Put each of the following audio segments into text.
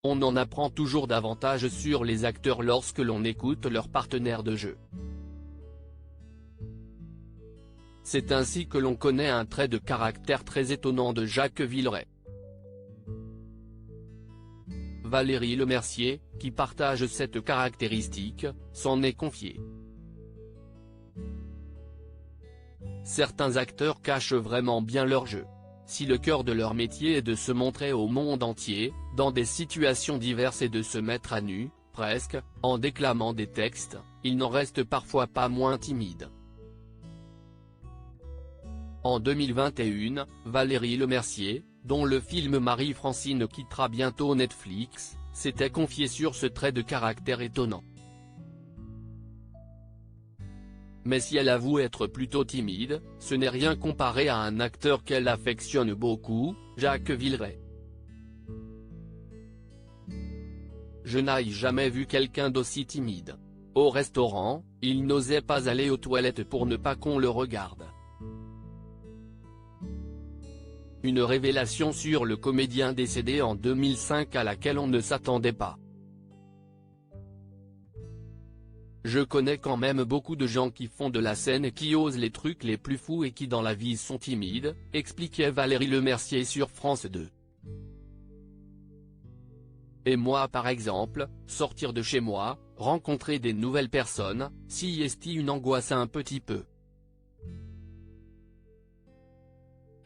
On en apprend toujours davantage sur les acteurs lorsque l'on écoute leurs partenaires de jeu. C'est ainsi que l'on connaît un trait de caractère très étonnant de Jacques Villeray. Valérie Lemercier, qui partage cette caractéristique, s'en est confiée. Certains acteurs cachent vraiment bien leur jeu. Si le cœur de leur métier est de se montrer au monde entier, dans des situations diverses et de se mettre à nu, presque, en déclamant des textes, ils n'en restent parfois pas moins timides. En 2021, Valérie Lemercier, dont le film Marie-Francine quittera bientôt Netflix, s'était confiée sur ce trait de caractère étonnant. Mais si elle avoue être plutôt timide, ce n'est rien comparé à un acteur qu'elle affectionne beaucoup, Jacques Villeray. Je n'ai jamais vu quelqu'un d'aussi timide. Au restaurant, il n'osait pas aller aux toilettes pour ne pas qu'on le regarde. Une révélation sur le comédien décédé en 2005 à laquelle on ne s'attendait pas. Je connais quand même beaucoup de gens qui font de la scène et qui osent les trucs les plus fous et qui dans la vie sont timides, expliquait Valérie Lemercier sur France 2. Et moi par exemple, sortir de chez moi, rencontrer des nouvelles personnes, si est une angoisse un petit peu.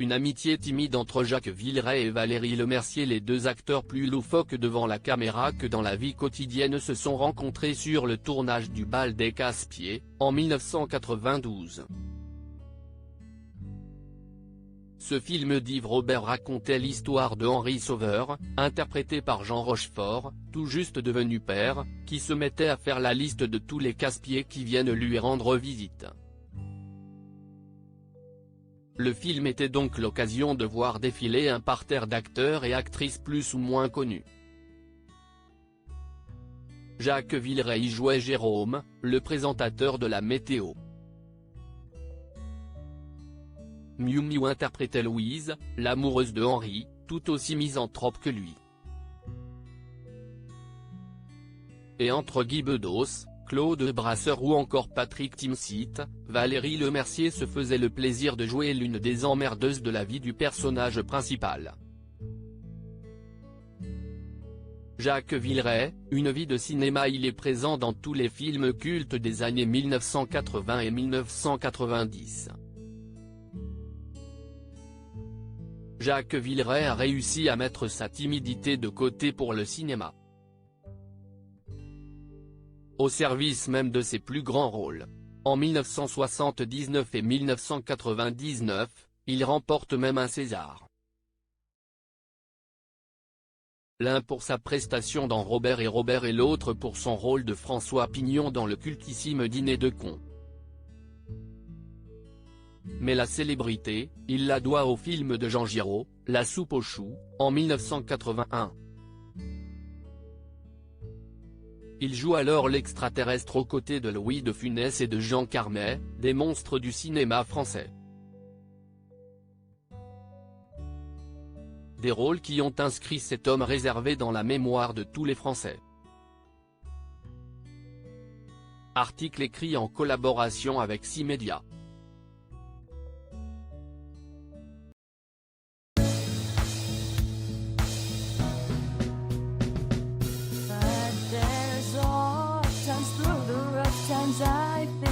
Une amitié timide entre Jacques Villeray et Valérie Lemercier. Les deux acteurs plus loufoques devant la caméra que dans la vie quotidienne se sont rencontrés sur le tournage du Bal des Casse-Pieds, en 1992. Ce film d'Yves Robert racontait l'histoire de Henri Sauveur, interprété par Jean Rochefort, tout juste devenu père, qui se mettait à faire la liste de tous les casse-pieds qui viennent lui rendre visite. Le film était donc l'occasion de voir défiler un parterre d'acteurs et actrices plus ou moins connus. Jacques Villeray y jouait Jérôme, le présentateur de la météo. Miu Miu interprétait Louise, l'amoureuse de Henri, tout aussi misanthrope que lui. Et entre Guy Bedos, Claude Brasseur ou encore Patrick Timsit, Valérie Lemercier se faisait le plaisir de jouer l'une des emmerdeuses de la vie du personnage principal. Jacques Villeray, une vie de cinéma. Il est présent dans tous les films cultes des années 1980 et 1990. Jacques Villeray a réussi à mettre sa timidité de côté pour le cinéma. Au service même de ses plus grands rôles. En 1979 et 1999, il remporte même un César. L'un pour sa prestation dans Robert et l'autre pour son rôle de François Pignon dans le cultissime Dîner de cons. Mais la célébrité, il la doit au film de Jean Giraud, La soupe aux choux, en 1981. Il joue alors l'extraterrestre aux côtés de Louis de Funès et de Jean Carmet, des monstres du cinéma français. Des rôles qui ont inscrit cet homme réservé dans la mémoire de tous les Français. Article écrit en collaboration avec 6 médias. Times I